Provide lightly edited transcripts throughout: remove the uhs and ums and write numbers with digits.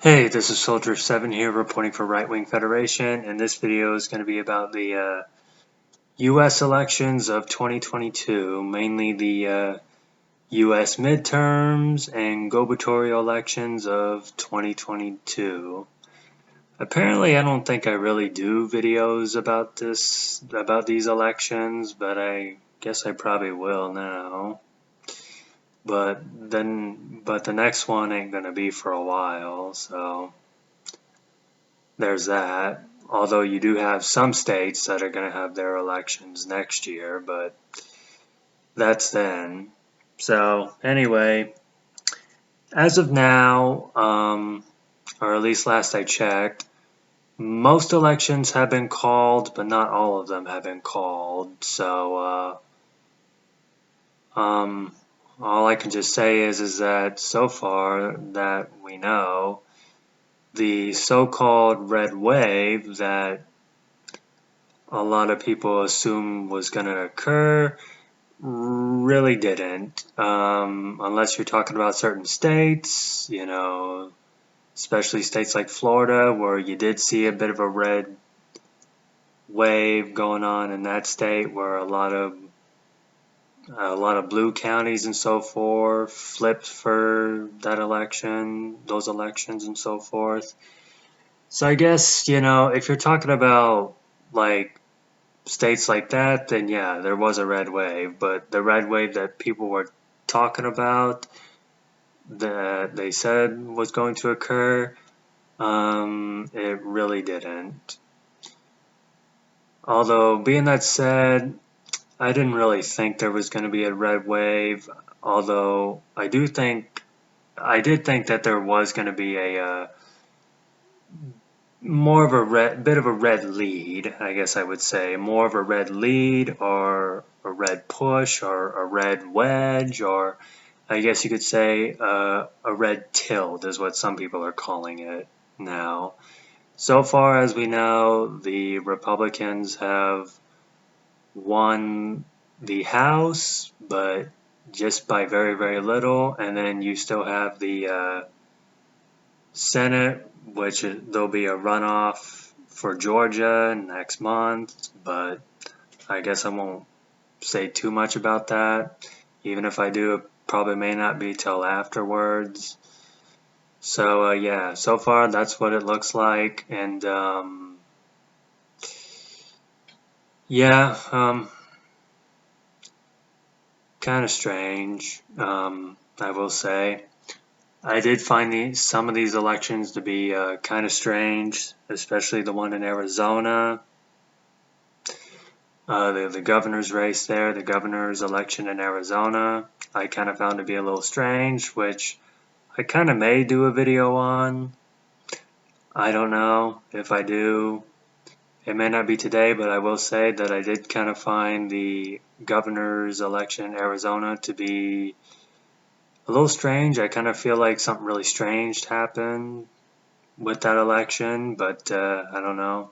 Hey, this is Soldier 7 here reporting for Right Wing Federation, and this video is going to be about the US elections of 2022, mainly the US midterms and gubernatorial elections of 2022. Apparently, I don't think I really do videos about these elections, but I guess I probably will now. But the next one ain't gonna be for a while, so there's that. Although you do have some states that are going to have their elections next year, but that's then. So, anyway, as of now, or at least last I checked, most elections have been called, but not all of them have been called. So, all I can just say is that so far that we know, the so-called red wave that a lot of people assume was going to occur really didn't. Unless you're talking about certain states, especially states like Florida, where you did see a bit of a red wave going on in that state, where a lot of blue counties and so forth flipped for those elections and so forth. So I guess, if you're talking about like states like that, then yeah, there was a red wave. But the red wave that people were talking about, that they said was going to occur, it really didn't. Although, being that said, I didn't really think there was going to be a red wave. Although I did think that there was going to be a more of a bit of a red lead, I guess I would say. More of a red lead, or a red push, or a red wedge, or I guess you could say a red tilt is what some people are calling it now. So far as we know, the Republicans have won the House, but just by very, very little. And then you still have the Senate, which there'll be a runoff for Georgia next month, but I guess I won't say too much about that. Even if I do, it probably may not be till afterwards. So yeah, so far that's what it looks like, and yeah, kind of strange. I will say. I did find some of these elections to be kind of strange, especially the one in Arizona. The governor's race there, the governor's election in Arizona, I kind of found to be a little strange, which I kind of may do a video on. I don't know if I do. It may not be today, but I will say that I did kind of find the governor's election in Arizona to be a little strange. I kind of feel like something really strange happened with that election, but I don't know.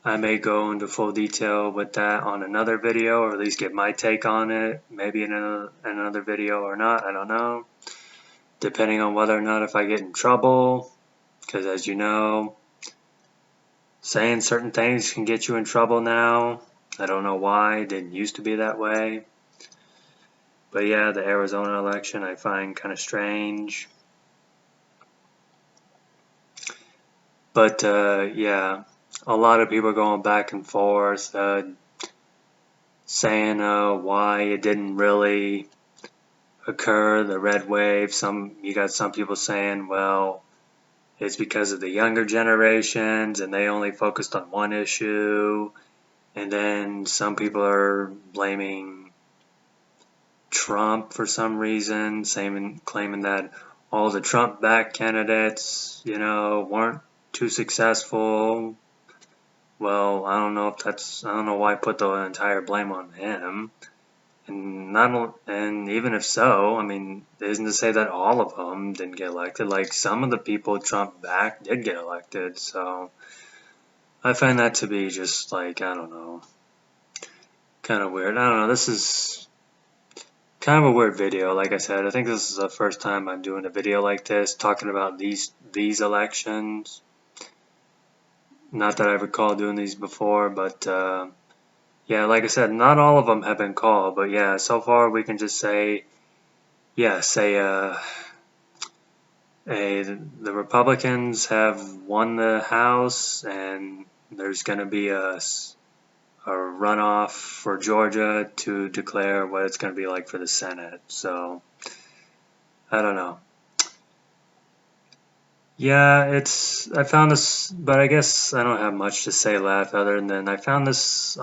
I may go into full detail with that on another video, or at least get my take on it, maybe in another video or not, I don't know. Depending on whether or not if I get in trouble, because as you know, saying certain things can get you in trouble now. I don't know why, it didn't used to be that way. But yeah, the Arizona election I find kind of strange. But yeah, a lot of people are going back and forth, saying why it didn't really occur, the red wave. You got some people saying, well, it's because of the younger generations and they only focused on one issue. And then some people are blaming Trump for some reason, claiming that all the Trump-backed candidates, weren't too successful. Well, I don't know why put the entire blame on him. And even if so, I mean, isn't to say that all of them didn't get elected. Like, some of the people Trump backed did get elected. So I find that to be just like, I don't know, kind of weird. I don't know. This is kind of a weird video. Like I said, I think this is the first time I'm doing a video like this, talking about these elections. Not that I recall doing these before, but yeah, like I said, not all of them have been called, but yeah, so far we can just say, yes, the Republicans have won the House, and there's going to be a runoff for Georgia to declare what it's going to be like for the Senate. So, I don't know. Yeah, I found this, but I guess I don't have much to say left other than I found these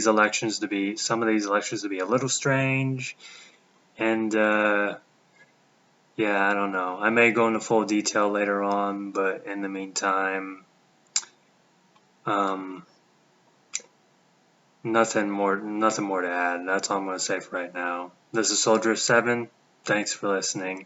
elections to be, some of these elections to be a little strange, and yeah, I don't know. I may go into full detail later on, but in the meantime, um, nothing more to add. That's all I'm going to say for right now. This is Soldier 7. Thanks for listening.